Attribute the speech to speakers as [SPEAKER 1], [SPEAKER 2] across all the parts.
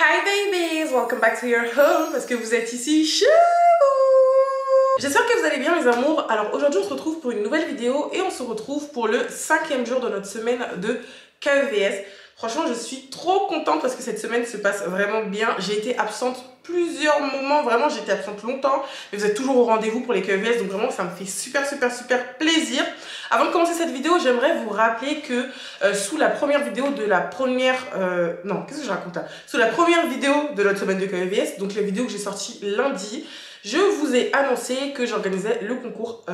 [SPEAKER 1] Hi babies, welcome back to your home parce que vous êtes ici chez vous. J'espère que vous allez bien mes amours. Alors aujourd'hui on se retrouve pour une nouvelle vidéo et on se retrouve pour le 5e jour de notre semaine de KEVS. Franchement je suis trop contente parce que cette semaine se passe vraiment bien. J'ai été absente plusieurs moments, vraiment j'ai été absente longtemps, mais vous êtes toujours au rendez-vous pour les KEVS, donc vraiment ça me fait super plaisir. Avant de commencer cette vidéo, j'aimerais vous rappeler que sous la première vidéo de la première... non, qu'est-ce que je raconte là? Sous la première vidéo de notre semaine de KEVS, donc la vidéo que j'ai sortie lundi, je vous ai annoncé que j'organisais le concours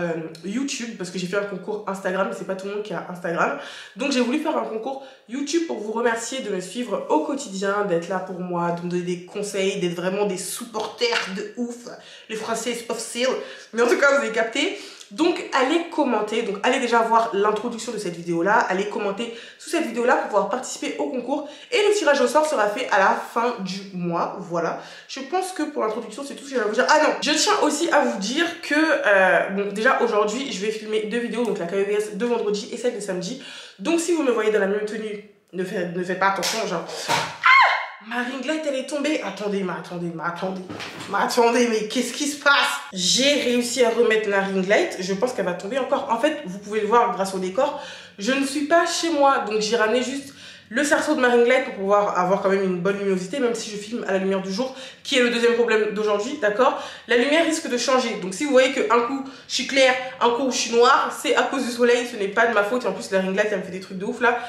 [SPEAKER 1] YouTube, parce que j'ai fait un concours Instagram, mais c'est pas tout le monde qui a Instagram. Donc j'ai voulu faire un concours YouTube pour vous remercier de me suivre au quotidien, d'être là pour moi, de me donner des conseils, d'être vraiment des supporters de ouf. Les Français of seal, mais en tout cas vous avez capté. Donc allez commenter, donc allez déjà voir l'introduction de cette vidéo là, allez commenter sous cette vidéo là pour pouvoir participer au concours et le tirage au sort sera fait à la fin du mois, voilà. Je pense que pour l'introduction c'est tout ce que j'ai à vous dire. Ah non, je tiens aussi à vous dire que, bon déjà aujourd'hui je vais filmer deux vidéos, donc la KEVS de vendredi et celle de samedi. Donc si vous me voyez dans la même tenue, ne faites pas attention, genre... Ma ring light elle est tombée. Attendez, mais qu'est-ce qui se passe? J'ai réussi à remettre la ring light. Je pense qu'elle va tomber encore. En fait, vous pouvez le voir grâce au décor. Je ne suis pas chez moi. Donc j'ai ramené juste le cerceau de ma ring light pour pouvoir avoir quand même une bonne luminosité. Même si je filme à la lumière du jour, qui est le deuxième problème d'aujourd'hui, d'accord? La lumière risque de changer. Donc si vous voyez qu'un coup je suis claire, un coup je suis noire, c'est à cause du soleil. Ce n'est pas de ma faute. Et en plus la ring light elle me fait des trucs de ouf là.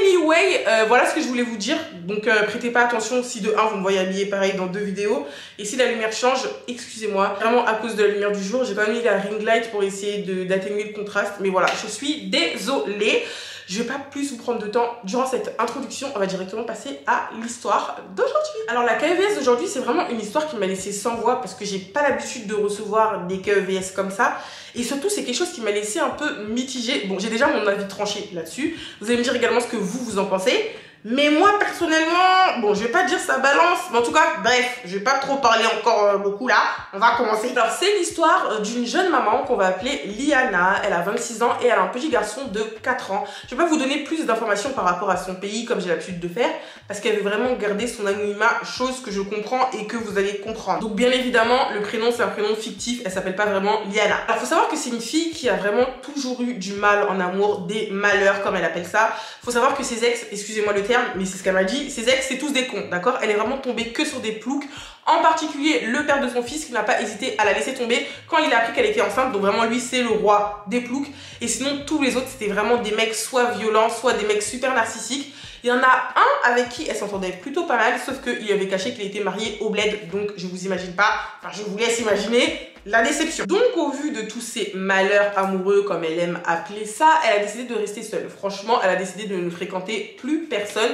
[SPEAKER 1] Anyway, voilà ce que je voulais vous dire. Donc prêtez pas attention si de 1 vous me voyez habillée pareil dans 2 vidéos. Et si la lumière change, excusez-moi. Vraiment à cause de la lumière du jour, j'ai quand même mis la ring light pour essayer d'atténuer le contraste. Mais voilà, je suis désolée. Je vais pas plus vous prendre de temps durant cette introduction. On va directement passer à l'histoire d'aujourd'hui. Alors la KEVS d'aujourd'hui, c'est vraiment une histoire qui m'a laissé sans voix parce que j'ai pas l'habitude de recevoir des KEVS comme ça. Et surtout, c'est quelque chose qui m'a laissé un peu mitigée. Bon, j'ai déjà mon avis tranché là-dessus. Vous allez me dire également ce que vous en pensez. Mais moi, personnellement, bon, je vais pas dire ça balance, mais en tout cas, bref, je vais pas trop parler encore beaucoup là. On va commencer. Alors, c'est l'histoire d'une jeune maman qu'on va appeler Liana. Elle a 26 ans et elle a un petit garçon de 4 ans. Je vais pas vous donner plus d'informations par rapport à son pays, comme j'ai l'habitude de faire, parce qu'elle veut vraiment garder son anonymat, chose que je comprends et que vous allez comprendre. Donc, bien évidemment, le prénom, c'est un prénom fictif. Elle s'appelle pas vraiment Liana. Alors, faut savoir que c'est une fille qui a vraiment toujours eu du mal en amour, des malheurs, comme elle appelle ça. Faut savoir que ses ex, excusez-moi le terme, mais c'est ce qu'elle m'a dit, ses ex c'est tous des cons, d'accord? Elle est vraiment tombée que sur des ploucs, en particulier le père de son fils qui n'a pas hésité à la laisser tomber quand il a appris qu'elle était enceinte. Donc vraiment lui c'est le roi des ploucs, et sinon tous les autres c'était vraiment des mecs soit violents, soit des mecs super narcissiques. Il y en a un avec qui elle s'entendait plutôt pas mal, sauf qu'il avait caché qu'il était marié au bled, donc je vous imagine pas, enfin je vous laisse imaginer la déception. Donc au vu de tous ces malheurs amoureux, comme elle aime appeler ça, elle a décidé de rester seule. Franchement, elle a décidé de ne fréquenter plus personne.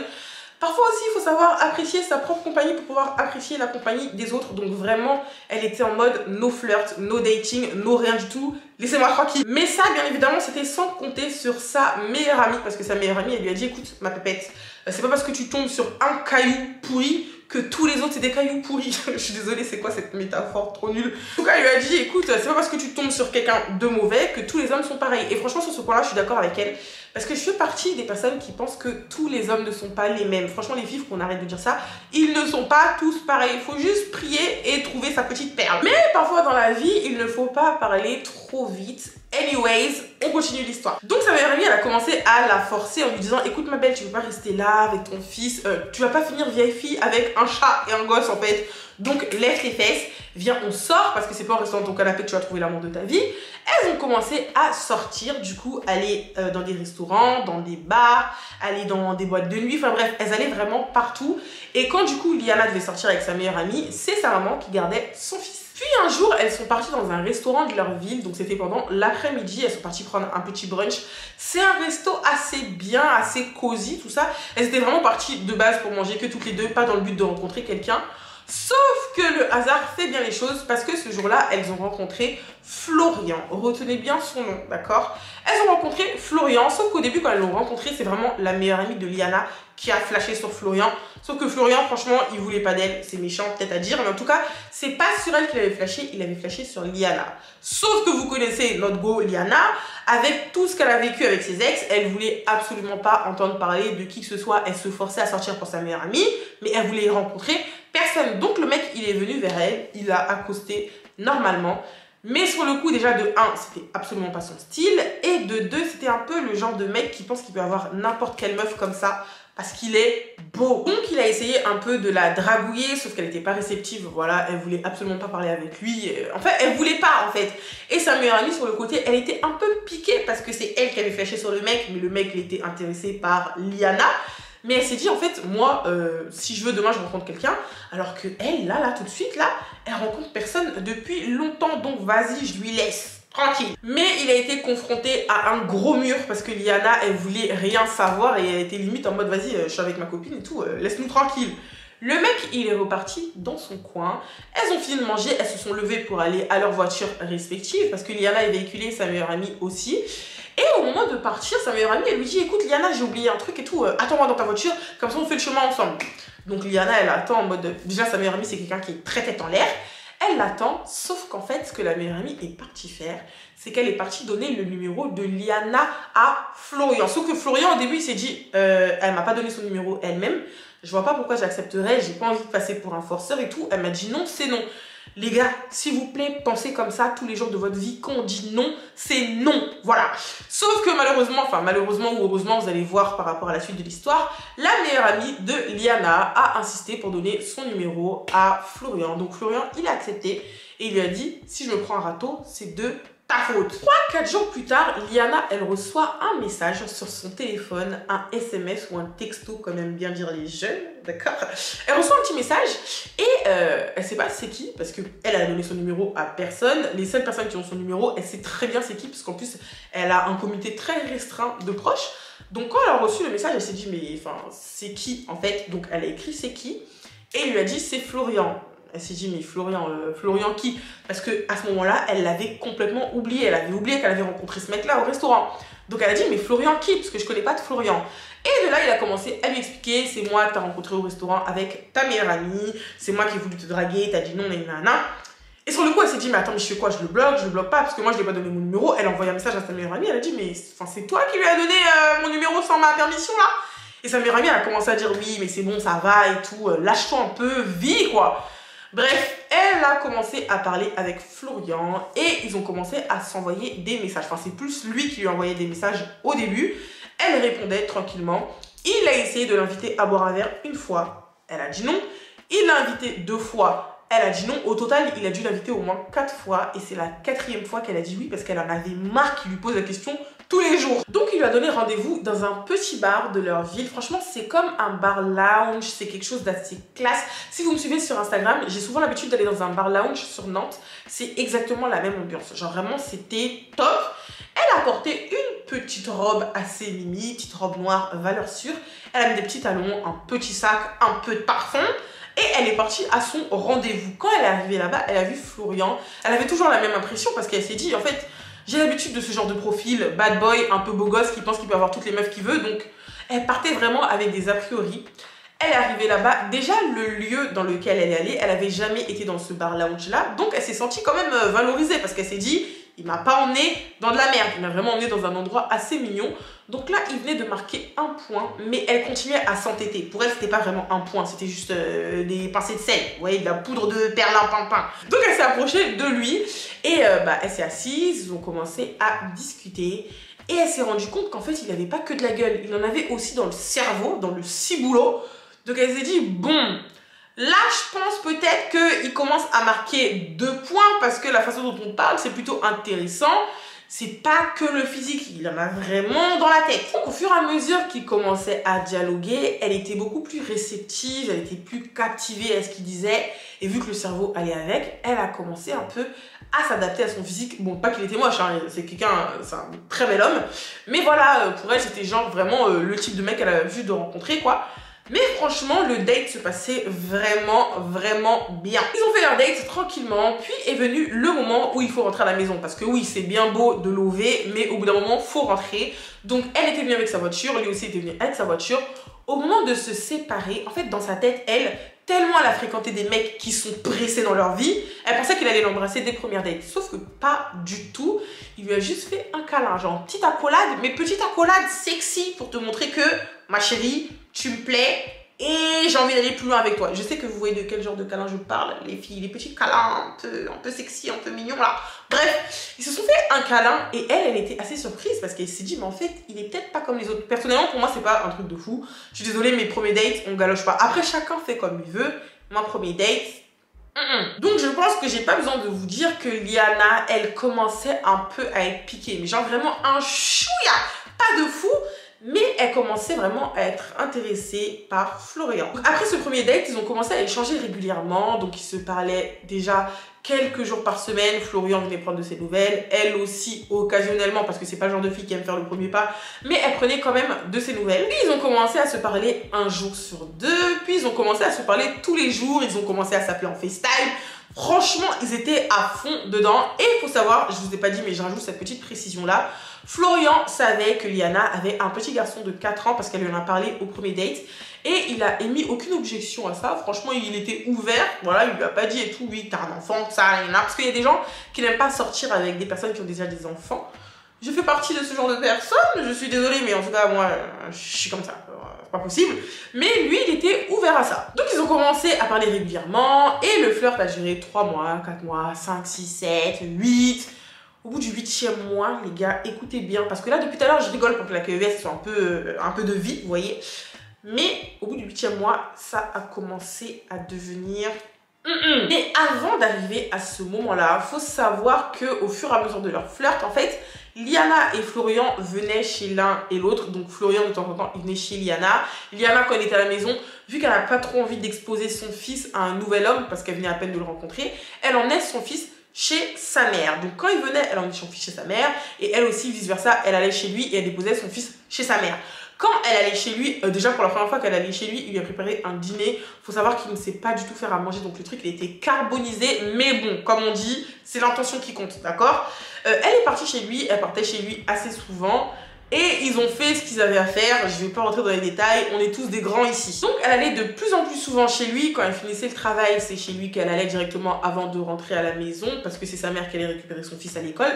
[SPEAKER 1] Parfois aussi, il faut savoir apprécier sa propre compagnie pour pouvoir apprécier la compagnie des autres. Donc vraiment, elle était en mode no flirt, no dating, no rien du tout. Laissez-moi tranquille. Mais ça, bien évidemment, c'était sans compter sur sa meilleure amie. Parce que sa meilleure amie, elle lui a dit, écoute, ma pépette, c'est pas parce que tu tombes sur un caillou pourri que tous les autres c'est des cailloux pourris. Je suis désolée, c'est quoi cette métaphore trop nulle? En tout cas, elle lui a dit, écoute, c'est pas parce que tu tombes sur quelqu'un de mauvais que tous les hommes sont pareils. Et franchement, sur ce point-là, je suis d'accord avec elle. Parce que je fais partie des personnes qui pensent que tous les hommes ne sont pas les mêmes. Franchement, les filles, faut qu'on arrête de dire ça. Ils ne sont pas tous pareils. Il faut juste prier et trouver sa petite perle. Mais parfois dans la vie, il ne faut pas parler trop vite. Anyways, on continue l'histoire. Donc sa meilleure amie, elle a commencé à la forcer en lui disant, écoute ma belle, tu peux pas rester là avec ton fils. Tu vas pas finir vieille fille avec un chat et un gosse en fait. Donc lève tes fesses, viens on sort, parce que c'est pas en restant dans ton canapé que tu vas trouver l'amour de ta vie. Elles ont commencé à sortir, du coup aller dans des restaurants, dans des bars, aller dans des boîtes de nuit, enfin bref, elles allaient vraiment partout. Et quand du coup Liana devait sortir avec sa meilleure amie, c'est sa maman qui gardait son fils. Puis un jour, elles sont parties dans un restaurant de leur ville, donc c'était pendant l'après-midi, elles sont parties prendre un petit brunch. C'est un resto assez bien, assez cosy, tout ça. Elles étaient vraiment parties de base pour manger que toutes les deux, pas dans le but de rencontrer quelqu'un. Sauf que le hasard fait bien les choses parce que ce jour-là, elles ont rencontré Florian. Retenez bien son nom, d'accord? Elles ont rencontré Florian, sauf qu'au début, quand elles l'ont rencontré, c'est vraiment la meilleure amie de Liana qui a flashé sur Florian. Sauf que Florian, franchement, il voulait pas d'elle. C'est méchant peut-être à dire, mais en tout cas, c'est pas sur elle qu'il avait flashé, il avait flashé sur Liana. Sauf que vous connaissez notre go Liana, avec tout ce qu'elle a vécu avec ses ex, elle voulait absolument pas entendre parler de qui que ce soit. Elle se forçait à sortir pour sa meilleure amie, mais elle voulait rencontrer personne. Donc le mec, il est venu vers elle, il a accosté normalement. Mais sur le coup, déjà, de 1, c'était absolument pas son style. Et de 2, c'était un peu le genre de mec qui pense qu'il peut avoir n'importe quelle meuf comme ça parce qu'il est beau. Donc, il a essayé un peu de la dragouiller, sauf qu'elle n'était pas réceptive. Voilà, elle voulait absolument pas parler avec lui. En fait, elle voulait pas, en fait. Et sa meilleure amie, sur le côté, elle était un peu piquée parce que c'est elle qui avait flashé sur le mec, mais le mec, il était intéressé par Liana. Mais elle s'est dit, en fait, moi, si je veux, demain, je rencontre quelqu'un. Alors que elle, là, tout de suite, là, elle rencontre personne depuis longtemps. Donc, vas-y, je lui laisse. Tranquille. Mais il a été confronté à un gros mur parce que Liana, elle voulait rien savoir et elle était limite en mode, vas-y, je suis avec ma copine et tout, laisse-nous tranquille. Le mec, il est reparti dans son coin. Elles ont fini de manger, elles se sont levées pour aller à leur voiture respective parce que Liana est véhiculée, sa meilleure amie aussi. Et au moment de partir, sa meilleure amie, elle lui dit, écoute Liana, j'ai oublié un truc et tout, attends-moi dans ta voiture, comme ça on fait le chemin ensemble. Donc Liana, elle attend en mode, déjà sa meilleure amie, c'est quelqu'un qui est très tête en l'air. Elle l'attend, sauf qu'en fait, ce que la meilleure amie est partie faire, c'est qu'elle est partie donner le numéro de Liana à Florian. Sauf que Florian, au début, il s'est dit, elle m'a pas donné son numéro elle-même, je vois pas pourquoi j'accepterais, j'ai pas envie de passer pour un forceur et tout. Elle m'a dit non, c'est non. Les gars, s'il vous plaît, pensez comme ça tous les jours de votre vie. Quand on dit non, c'est non. Voilà. Sauf que malheureusement ou heureusement, vous allez voir par rapport à la suite de l'histoire, la meilleure amie de Liana a insisté pour donner son numéro à Florian. Donc Florian, il a accepté et il lui a dit, si je me prends un râteau, c'est de ta faute. 3-4 jours plus tard, Liana, elle reçoit un message sur son téléphone, un SMS ou un texto, comme aiment bien dire les jeunes, d'accord? Elle reçoit un petit message et elle sait pas c'est qui, parce qu'elle a donné son numéro à personne. Les seules personnes qui ont son numéro, elle sait très bien c'est qui, parce qu'en plus, elle a un comité très restreint de proches. Donc quand elle a reçu le message, elle s'est dit, mais enfin, c'est qui en fait? Donc elle a écrit c'est qui, et il lui a dit c'est Florian. Elle s'est dit, mais Florian qui? Parce qu'à ce moment-là, elle l'avait complètement oublié. Elle avait oublié qu'elle avait rencontré ce mec-là au restaurant. Donc elle a dit, mais Florian qui? Parce que je connais pas de Florian. Et de là, il a commencé à lui expliquer, c'est moi que tu as rencontré au restaurant avec ta meilleure amie. C'est moi qui ai voulu te draguer, t'as dit non, nanana. Et sur le coup, elle s'est dit, mais attends, mais je fais quoi? Je le bloque pas, parce que moi, je lui ai pas donné mon numéro. Elle a envoyé un message à sa meilleure amie. Elle a dit, mais c'est toi qui lui as donné mon numéro sans ma permission, là? Et sa meilleure amie, elle a commencé à dire, oui, mais c'est bon, ça va et tout. Lâche-toi un peu, vis, quoi. Bref, elle a commencé à parler avec Florian et ils ont commencé à s'envoyer des messages. Enfin, c'est plus lui qui lui envoyait des messages au début. Elle répondait tranquillement. Il a essayé de l'inviter à boire un verre une fois. Elle a dit non. Il l'a invité 2 fois. Elle a dit non. Au total, il a dû l'inviter au moins 4 fois. Et c'est la 4e fois qu'elle a dit oui parce qu'elle en avait marre qu'il lui pose la question tous les jours. Donc il lui a donné rendez-vous dans un petit bar de leur ville. Franchement, c'est comme un bar lounge, c'est quelque chose d'assez classe. Si vous me suivez sur Instagram, j'ai souvent l'habitude d'aller dans un bar lounge sur Nantes. C'est exactement la même ambiance. Genre vraiment, c'était top. Elle a porté une petite robe assez mimi, petite robe noire valeur sûre. Elle a mis des petits talons, un petit sac, un peu de parfum. Et elle est partie à son rendez-vous. Quand elle est arrivée là-bas, elle a vu Florian. Elle avait toujours la même impression parce qu'elle s'est dit, en fait, j'ai l'habitude de ce genre de profil, bad boy, un peu beau gosse, qui pense qu'il peut avoir toutes les meufs qu'il veut. Donc, elle partait vraiment avec des a priori. Elle est arrivée là-bas. Déjà, le lieu dans lequel elle est allée, elle n'avait jamais été dans ce bar lounge-là. Donc, elle s'est sentie quand même valorisée parce qu'elle s'est dit, il m'a pas emmené dans de la merde. Il m'a vraiment emmené dans un endroit assez mignon. Donc là, il venait de marquer un point, mais elle continuait à s'entêter. Pour elle, c'était pas vraiment un point, c'était juste des pincées de sel. Vous voyez, de la poudre de perlimpinpin. Donc elle s'est approchée de lui et elle s'est assise. Ils ont commencé à discuter. Et elle s'est rendue compte qu'en fait, il n'avait pas que de la gueule. Il en avait aussi dans le cerveau, dans le ciboulot. Donc elle s'est dit, bon, là, je pense peut-être qu'il commence à marquer 2 points parce que la façon dont on parle, c'est plutôt intéressant. C'est pas que le physique, il en a vraiment dans la tête. Donc, au fur et à mesure qu'il commençait à dialoguer, elle était beaucoup plus réceptive, elle était plus captivée à ce qu'il disait. Et vu que le cerveau allait avec, elle a commencé un peu à s'adapter à son physique. Bon, pas qu'il était moche, hein, c'est un très bel homme. Mais voilà, pour elle, c'était genre vraiment le type de mec qu'elle avait vu de rencontrer, quoi. Mais franchement, le date se passait vraiment bien. Ils ont fait leur date tranquillement, puis est venu le moment où il faut rentrer à la maison. Parce que oui, c'est bien beau de lover, mais au bout d'un moment, faut rentrer. Donc, elle était venue avec sa voiture, lui aussi était venu avec sa voiture. Au moment de se séparer, en fait, dans sa tête, elle, tellement elle a fréquenté des mecs qui sont pressés dans leur vie, elle pensait qu'il allait l'embrasser dès premières dates. Sauf que pas du tout. Il lui a juste fait un câlin, genre petite accolade, mais petite accolade sexy pour te montrer que, ma chérie, tu me plais et j'ai envie d'aller plus loin avec toi. Je sais que vous voyez de quel genre de câlin je parle, les filles, les petits câlins un peu sexy, un peu mignons là. Bref, ils se sont fait un câlin et elle était assez surprise parce qu'elle s'est dit, mais en fait, il est peut-être pas comme les autres. Personnellement, pour moi, c'est pas un truc de fou. Je suis désolée, mes premiers dates, on galoche pas. Après, chacun fait comme il veut. Moi, premier date, Donc je pense que j'ai pas besoin de vous dire que Liana, elle commençait un peu à être piquée. Mais genre vraiment un chouïa, pas de fou. Mais elle commençait vraiment à être intéressée par Florian. Donc, après ce premier date, ils ont commencé à échanger régulièrement. Donc ils se parlaient déjà quelques jours par semaine. Florian venait prendre de ses nouvelles. Elle aussi occasionnellement, parce que c'est pas le genre de fille qui aime faire le premier pas. Mais elle prenait quand même de ses nouvelles. Puis ils ont commencé à se parler un jour sur deux. Puis ils ont commencé à se parler tous les jours. Ils ont commencé à s'appeler en FaceTime. Franchement, ils étaient à fond dedans. Et il faut savoir, je vous ai pas dit, mais j'ajoute cette petite précision-là. Florian savait que Liana avait un petit garçon de 4 ans parce qu'elle lui en a parlé au premier date. Et il a émis aucune objection à ça. Franchement, il était ouvert. Voilà, il lui a pas dit et tout, oui, t'as un enfant, ça, rien. Parce qu'il y a des gens qui n'aiment pas sortir avec des personnes qui ont déjà des enfants. Je fais partie de ce genre de personnes. Je suis désolée, mais en tout cas, moi, je suis comme ça. C'est pas possible. Mais lui, il était ouvert à ça. Donc, ils ont commencé à parler régulièrement. Et le flirt a duré 3 mois, 4 mois, 5, 6, 7, 8... Au bout du 8e mois, les gars, écoutez bien. Parce que là, depuis tout à l'heure, je rigole pour que la QES soit un peu de vie, vous voyez. Mais au bout du 8e mois, ça a commencé à devenir... Et avant d'arriver à ce moment-là, il faut savoir qu'au fur et à mesure de leur flirt, en fait, Liana et Florian venaient chez l'un et l'autre. Donc Florian, de temps en temps, il venait chez Liana. Liana, quand elle était à la maison, vu qu'elle n'a pas trop envie d'exposer son fils à un nouvel homme, parce qu'elle venait à peine de le rencontrer, elle emmenait son fils chez sa mère. Donc quand il venait, elle emmenait son fils chez sa mère et elle aussi vice versa, elle allait chez lui et elle déposait son fils chez sa mère. Quand elle allait chez lui, déjà pour la première fois qu'elle allait chez lui, il lui a préparé un dîner. Faut savoir qu'il ne sait pas du tout faire à manger, donc le truc il était carbonisé, mais bon, comme on dit, c'est l'intention qui compte, d'accord. Elle est partie chez lui, elle partait chez lui assez souvent. Et ils ont fait ce qu'ils avaient à faire, je vais pas rentrer dans les détails, on est tous des grands ici. Donc elle allait de plus en plus souvent chez lui, quand elle finissait le travail, c'est chez lui qu'elle allait directement avant de rentrer à la maison, parce que c'est sa mère qui allait récupérer son fils à l'école.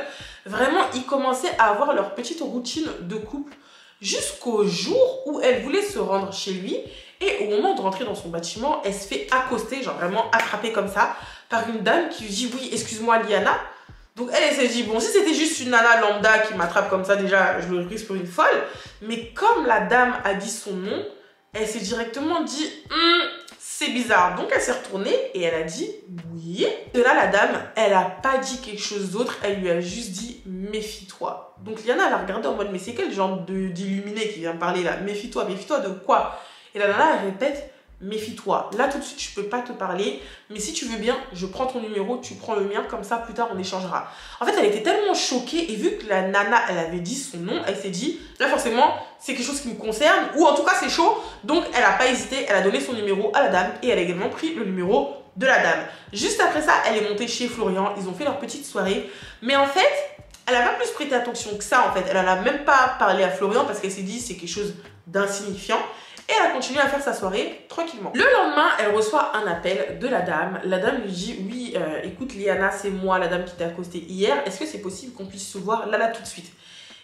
[SPEAKER 1] Vraiment, ils commençaient à avoir leur petite routine de couple, jusqu'au jour où elle voulait se rendre chez lui, et au moment de rentrer dans son bâtiment, elle se fait accoster, genre vraiment attraper comme ça, par une dame qui lui dit « Oui, excuse-moi Liana ». Donc elle s'est dit, bon, si c'était juste une nana lambda qui m'attrape comme ça, déjà, je le prise pour une folle. Mais comme la dame a dit son nom, elle s'est directement dit, c'est bizarre. Donc elle s'est retournée et elle a dit, oui. De là, la dame, elle a pas dit quelque chose d'autre, elle lui a juste dit, méfie-toi. Donc Liana, elle a regardé en mode, mais c'est quel genre d'illuminé qui vient me parler là? Méfie-toi de quoi? Et la nana, elle répète, méfie-toi. Là, tout de suite, je peux pas te parler, mais si tu veux bien, je prends ton numéro, tu prends le mien, comme ça, plus tard, on échangera. En fait, elle était tellement choquée, et vu que la nana, elle avait dit son nom, elle s'est dit, là, forcément, c'est quelque chose qui me concerne, ou en tout cas, c'est chaud, donc elle a pas hésité, elle a donné son numéro à la dame, et elle a également pris le numéro de la dame. Juste après ça, elle est montée chez Florian, ils ont fait leur petite soirée, mais en fait, elle a pas plus prêté attention que ça, en fait. Elle en a même pas parlé à Florian, parce qu'elle s'est dit, c'est quelque chose d'insignifiant. Et elle a continué à faire sa soirée tranquillement. Le lendemain, elle reçoit un appel de la dame. La dame lui dit, oui, écoute Liana, c'est moi, la dame qui t'a accosté hier. Est-ce que c'est possible qu'on puisse se voir là tout de suite?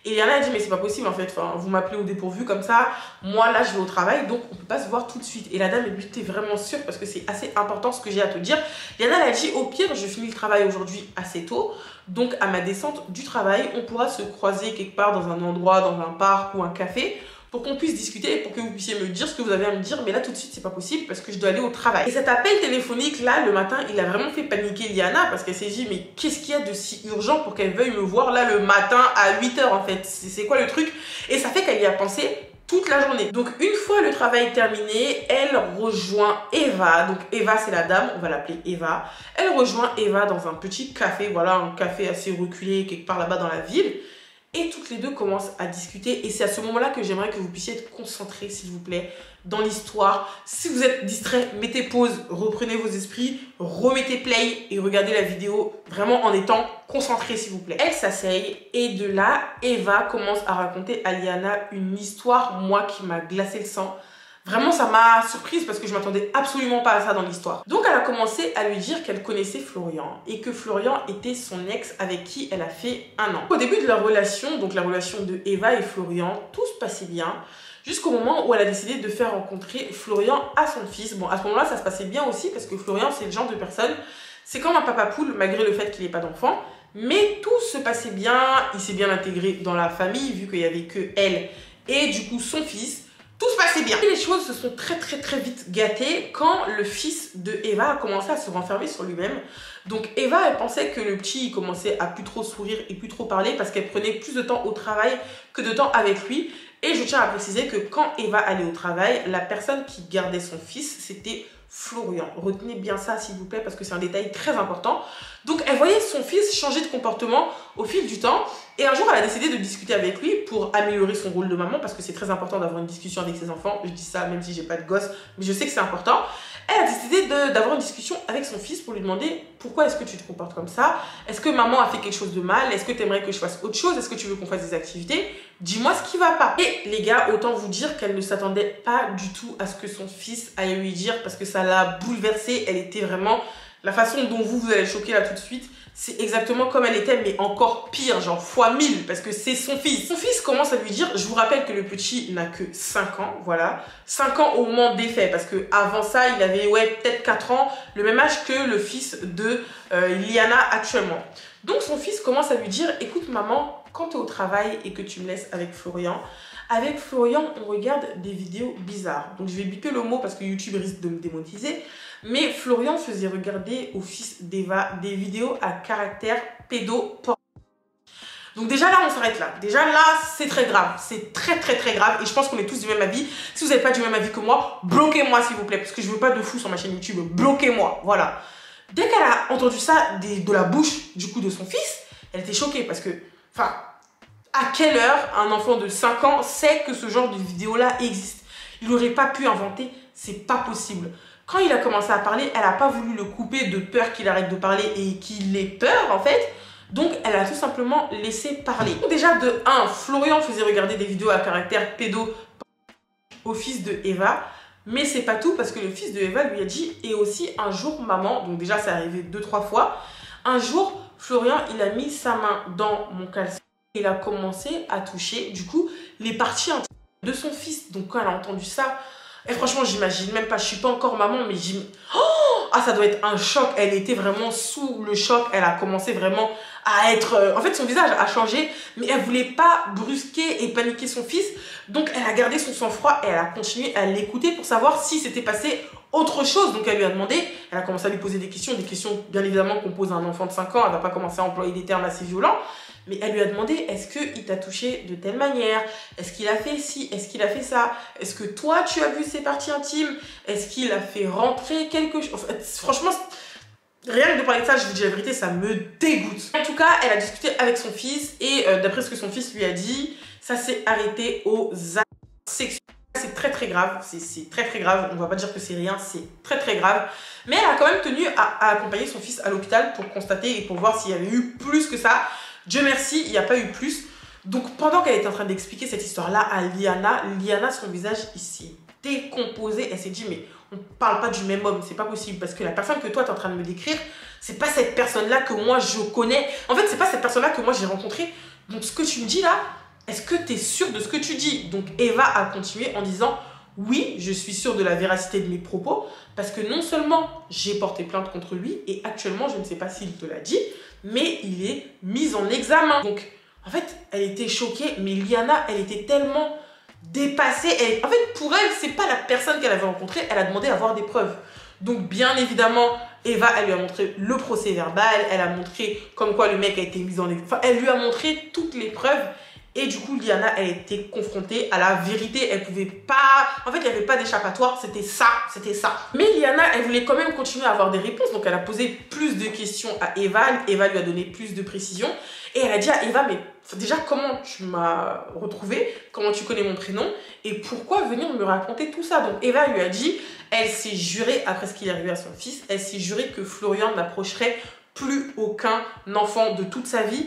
[SPEAKER 1] Et Liana a dit, mais c'est pas possible en fait, enfin, vous m'appelez au dépourvu comme ça, moi là je vais au travail, donc on peut pas se voir tout de suite. Et la dame, elle lui dit, t'es vraiment sûre parce que c'est assez important ce que j'ai à te dire. Liana, elle a dit, au pire, je finis le travail aujourd'hui assez tôt, donc à ma descente du travail, on pourra se croiser quelque part dans un endroit, dans un parc ou un café, pour qu'on puisse discuter et pour que vous puissiez me dire ce que vous avez à me dire, mais là tout de suite c'est pas possible parce que je dois aller au travail. Et cet appel téléphonique là le matin, il a vraiment fait paniquer Liana parce qu'elle s'est dit, mais qu'est-ce qu'il y a de si urgent pour qu'elle veuille me voir là le matin à 8 h en fait, c'est quoi le truc? Et ça fait qu'elle y a pensé toute la journée. Donc une fois le travail terminé, elle rejoint Eva. Donc Eva, c'est la dame, on va l'appeler Eva. Elle rejoint Eva dans un petit café, voilà, un café assez reculé quelque part là-bas dans la ville. Et toutes les deux commencent à discuter. Et c'est à ce moment-là que j'aimerais que vous puissiez être concentrés, s'il vous plaît, dans l'histoire. Si vous êtes distrait, mettez pause, reprenez vos esprits, remettez play et regardez la vidéo vraiment en étant concentrés, s'il vous plaît. Elle s'asseye et de là, Eva commence à raconter à Liana une histoire, moi, qui m'a glacé le sang. Vraiment, ça m'a surprise parce que je m'attendais absolument pas à ça dans l'histoire. Donc, elle a commencé à lui dire qu'elle connaissait Florian et que Florian était son ex avec qui elle a fait 1 an. Au début de leur relation, donc la relation de Eva et Florian, tout se passait bien jusqu'au moment où elle a décidé de faire rencontrer Florian à son fils. Bon, à ce moment-là, ça se passait bien aussi parce que Florian, c'est le genre de personne, c'est comme un papa poule malgré le fait qu'il n'ait pas d'enfant. Mais tout se passait bien, il s'est bien intégré dans la famille vu qu'il n'y avait que elle et du coup son fils. Tout se passait bien. Et les choses se sont très vite gâtées quand le fils de Eva a commencé à se renfermer sur lui-même. Donc Eva, elle pensait que le petit commençait à plus trop sourire et plus trop parler parce qu'elle prenait plus de temps au travail que de temps avec lui. Et je tiens à préciser que quand Eva allait au travail, la personne qui gardait son fils, c'était Florian. Retenez bien ça s'il vous plaît parce que c'est un détail très important. Donc elle voyait son fils changer de comportement au fil du temps et un jour elle a décidé de discuter avec lui pour améliorer son rôle de maman parce que c'est très important d'avoir une discussion avec ses enfants. Je dis ça même si j'ai pas de gosse mais je sais que c'est important. Elle a décidé d'avoir une discussion avec son fils pour lui demander pourquoi est-ce que tu te comportes comme ça? Est-ce que maman a fait quelque chose de mal? Est-ce que tu aimerais que je fasse autre chose? Est-ce que tu veux qu'on fasse des activités? Dis-moi ce qui va pas. Et les gars, autant vous dire qu'elle ne s'attendait pas du tout à ce que son fils aille lui dire parce que ça l'a bouleversée. Elle était vraiment... La façon dont vous allez choquer là tout de suite, c'est exactement comme elle était, mais encore pire, genre fois 1000, parce que c'est son fils. Son fils commence à lui dire, je vous rappelle que le petit n'a que 5 ans, voilà. 5 ans au moment des faits, parce que avant ça, il avait, ouais, peut-être 4 ans, le même âge que le fils de Liana actuellement. Donc son fils commence à lui dire, écoute maman, quand tu es au travail et que tu me laisses avec Florian, on regarde des vidéos bizarres. Donc je vais biper le mot parce que YouTube risque de me démonétiser. Mais Florian faisait regarder au fils d'Eva des vidéos à caractère pédopornographique. Donc déjà là, on s'arrête là. Déjà là, c'est très grave. C'est très grave. Et je pense qu'on est tous du même avis. Si vous n'êtes pas du même avis que moi, bloquez-moi s'il vous plaît. Parce que je veux pas de fou sur ma chaîne YouTube. Bloquez-moi. Voilà. Dès qu'elle a entendu ça de la bouche du coup de son fils, elle était choquée parce que... Enfin, à quelle heure un enfant de 5 ans sait que ce genre de vidéo-là existe? Il n'aurait pas pu inventer. C'est pas possible. Quand il a commencé à parler, elle n'a pas voulu le couper de peur qu'il arrête de parler et qu'il ait peur en fait. Donc elle a tout simplement laissé parler. Donc, déjà de 1, Florian faisait regarder des vidéos à caractère pédo au fils de Eva. Mais c'est pas tout parce que le fils de Eva lui a dit et aussi un jour maman, donc déjà c'est arrivé 2-3 fois. Un jour Florian il a mis sa main dans mon caleçon. Il a commencé à toucher du coup les parties intimes de son fils. Donc quand elle a entendu ça... Et franchement, j'imagine même pas, je suis pas encore maman, mais ah, ça doit être un choc. Elle était vraiment sous le choc. Elle a commencé vraiment à être... En fait, son visage a changé, mais elle voulait pas brusquer et paniquer son fils. Donc, elle a gardé son sang-froid et elle a continué à l'écouter pour savoir si s'était passé autre chose. Donc, elle lui a demandé, elle a commencé à lui poser des questions bien évidemment qu'on pose à un enfant de 5 ans. Elle va pas commencer à employer des termes assez violents. Mais elle lui a demandé, est-ce qu'il t'a touché de telle manière? Est-ce qu'il a fait ci? Est-ce qu'il a fait ça? Est-ce que toi, tu as vu ses parties intimes? Est-ce qu'il a fait rentrer quelque chose? En fait, franchement, rien que de parler de ça, je vous dis la vérité, ça me dégoûte. En tout cas, elle a discuté avec son fils et d'après ce que son fils lui a dit, ça s'est arrêté aux actes sexuels. C'est très grave, c'est très grave. On va pas dire que c'est rien, c'est très grave. Mais elle a quand même tenu à accompagner son fils à l'hôpital pour constater et pour voir s'il y avait eu plus que ça. Dieu merci, il n'y a pas eu plus. Donc pendant qu'elle était en train d'expliquer cette histoire-là à Liana, son visage, il s'est décomposé. Elle s'est dit, mais on ne parle pas du même homme, c'est pas possible. Parce que la personne que toi, tu es en train de me décrire, c'est pas cette personne-là que moi, je connais. En fait, c'est pas cette personne-là que moi, j'ai rencontrée. Donc ce que tu me dis là, est-ce que tu es sûre de ce que tu dis? Donc Eva a continué en disant, oui, je suis sûre de la véracité de mes propos. Parce que non seulement j'ai porté plainte contre lui, et actuellement, je ne sais pas s'il te l'a dit, mais il est mis en examen. Donc, en fait, elle était choquée, mais Liana, elle était tellement dépassée. En fait, pour elle, c'est pas la personne qu'elle avait rencontrée, elle a demandé à avoir des preuves. Donc, bien évidemment, Eva, elle lui a montré le procès verbal, elle a montré comme quoi le mec a été mis en examen. Enfin, elle lui a montré toutes les preuves. Et du coup, Liana, elle était confrontée à la vérité. Elle pouvait pas... En fait, il n'y avait pas d'échappatoire. C'était ça, c'était ça. Mais Liana, elle voulait quand même continuer à avoir des réponses. Donc, elle a posé plus de questions à Eva. Eva lui a donné plus de précisions. Et elle a dit à Eva, mais déjà, comment tu m'as retrouvée? Comment tu connais mon prénom? Et pourquoi venir me raconter tout ça? Donc, Eva lui a dit, elle s'est jurée, après ce qui est arrivé à son fils, elle s'est jurée que Florian n'approcherait plus aucun enfant de toute sa vie.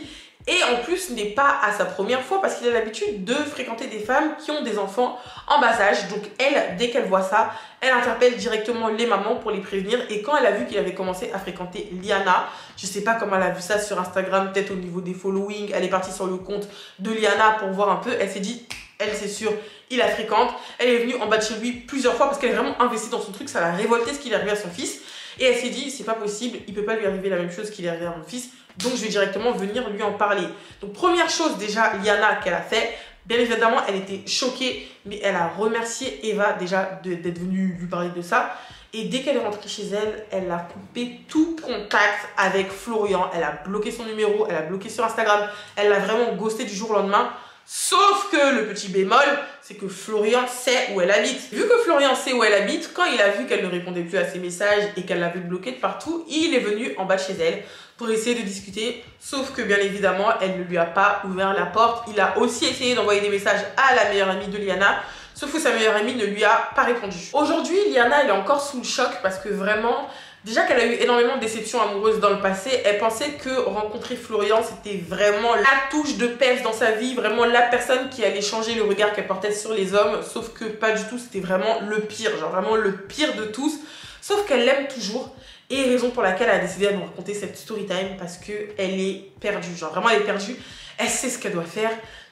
[SPEAKER 1] Et en plus, ce n'est pas à sa première fois parce qu'il a l'habitude de fréquenter des femmes qui ont des enfants en bas âge. Donc elle, dès qu'elle voit ça, elle interpelle directement les mamans pour les prévenir. Et quand elle a vu qu'il avait commencé à fréquenter Liana, je sais pas comment elle a vu ça sur Instagram, peut-être au niveau des followings, elle est partie sur le compte de Liana pour voir un peu. Elle s'est dit, elle c'est sûr, il la fréquente. Elle est venue en bas de chez lui plusieurs fois parce qu'elle est vraiment investie dans son truc. Ça l'a révolté ce qui est arrivé à son fils. Et elle s'est dit, c'est pas possible, il peut pas lui arriver la même chose qu'il est arrivé à mon fils. Donc je vais directement venir lui en parler. Donc première chose déjà, Liana qu'elle a fait, bien évidemment elle était choquée, mais elle a remercié Eva déjà d'être venue lui parler de ça. Et dès qu'elle est rentrée chez elle, elle a coupé tout contact avec Florian. Elle a bloqué son numéro, elle a bloqué sur Instagram, elle l'a vraiment ghosté du jour au lendemain. Sauf que le petit bémol, c'est que Florian sait où elle habite. Vu que Florian sait où elle habite, quand il a vu qu'elle ne répondait plus à ses messages et qu'elle l'avait bloquée de partout, il est venu en bas de chez elle pour essayer de discuter. Sauf que bien évidemment, elle ne lui a pas ouvert la porte. Il a aussi essayé d'envoyer des messages à la meilleure amie de Liana. Sauf que sa meilleure amie ne lui a pas répondu. Aujourd'hui, Liana, elle est encore sous le choc parce que vraiment... Déjà qu'elle a eu énormément de déceptions amoureuses dans le passé, elle pensait que rencontrer Florian, c'était vraiment la touche de peps dans sa vie, vraiment la personne qui allait changer le regard qu'elle portait sur les hommes, sauf que pas du tout, c'était vraiment le pire, genre vraiment le pire de tous, sauf qu'elle l'aime toujours, et raison pour laquelle elle a décidé de nous raconter cette story time, parce qu'elle est perdue, genre vraiment elle est perdue, elle sait ce qu'elle doit faire,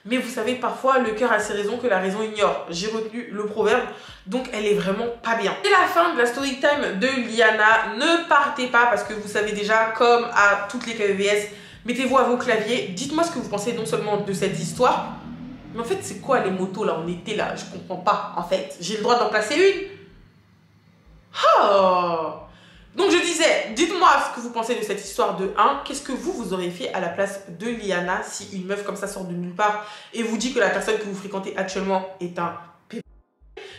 [SPEAKER 1] mais vous savez, parfois, le cœur a ses raisons que la raison ignore. J'ai retenu le proverbe, donc elle est vraiment pas bien. C'est la fin de la story time de Liana. Ne partez pas parce que vous savez déjà, comme à toutes les KVS, mettez-vous à vos claviers. Dites-moi ce que vous pensez non seulement de cette histoire, mais en fait, c'est quoi les motos là? On était là, je comprends pas en fait. J'ai le droit d'en placer une? Oh! Donc je disais, dites-moi ce que vous pensez de cette histoire de 1. Qu'est-ce que vous auriez fait à la place de Liana si une meuf comme ça sort de nulle part et vous dit que la personne que vous fréquentez actuellement est un p***?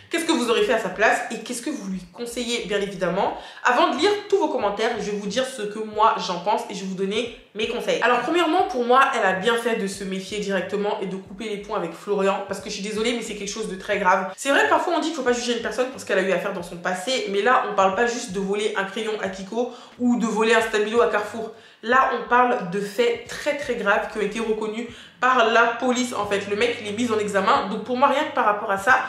[SPEAKER 1] Qu'est-ce que vous aurez fait à sa place et qu'est-ce que vous lui conseillez, bien évidemment? Avant de lire tous vos commentaires, je vais vous dire ce que moi j'en pense et je vais vous donner mes conseils. Alors premièrement, pour moi, elle a bien fait de se méfier directement et de couper les ponts avec Florian parce que je suis désolée, mais c'est quelque chose de très grave. C'est vrai que parfois on dit qu'il ne faut pas juger une personne pour ce qu'elle a eu à faire dans son passé, mais là on parle pas juste de voler un crayon à Kiko ou de voler un stabilo à Carrefour. Là on parle de faits très très graves qui ont été reconnus par la police en fait. Le mec il est mis en examen, donc pour moi rien que par rapport à ça,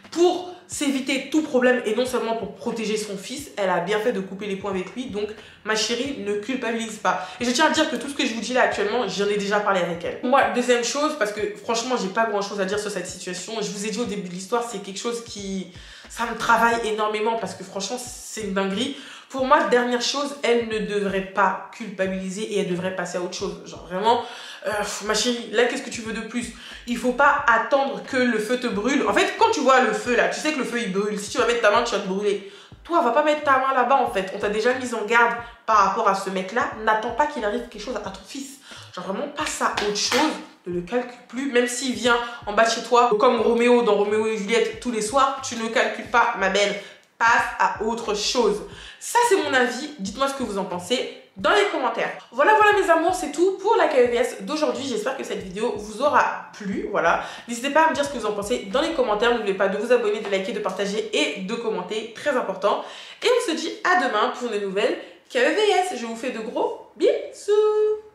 [SPEAKER 1] pour s'éviter tout problème et non seulement pour protéger son fils, elle a bien fait de couper les ponts avec lui. Donc ma chérie, ne culpabilise pas. Et je tiens à dire que tout ce que je vous dis là actuellement, j'en ai déjà parlé avec elle. Moi, deuxième chose, parce que franchement j'ai pas grand chose à dire sur cette situation, je vous ai dit au début de l'histoire, c'est quelque chose qui... ça me travaille énormément parce que franchement c'est une dinguerie. Pour moi, dernière chose, elle ne devrait pas culpabiliser et elle devrait passer à autre chose. Genre vraiment, ma chérie, là, qu'est-ce que tu veux de plus? Il faut pas attendre que le feu te brûle. En fait, quand tu vois le feu là, tu sais que le feu il brûle. Si tu vas mettre ta main, tu vas te brûler. Toi, va pas mettre ta main là-bas en fait. On t'a déjà mis en garde par rapport à ce mec-là. N'attends pas qu'il arrive quelque chose à ton fils. Genre vraiment, passe à autre chose. Ne le calcule plus. Même s'il vient en bas de chez toi, comme Roméo dans Roméo et Juliette tous les soirs, tu ne calcules pas, ma belle. Passe à autre chose. Ça, c'est mon avis. Dites-moi ce que vous en pensez dans les commentaires. Voilà mes amours, c'est tout pour la KVS d'aujourd'hui. J'espère que cette vidéo vous aura plu. Voilà. N'hésitez pas à me dire ce que vous en pensez dans les commentaires. N'oubliez pas de vous abonner, de liker, de partager et de commenter. Très important. Et on se dit à demain pour une nouvelle KVS. Je vous fais de gros bisous.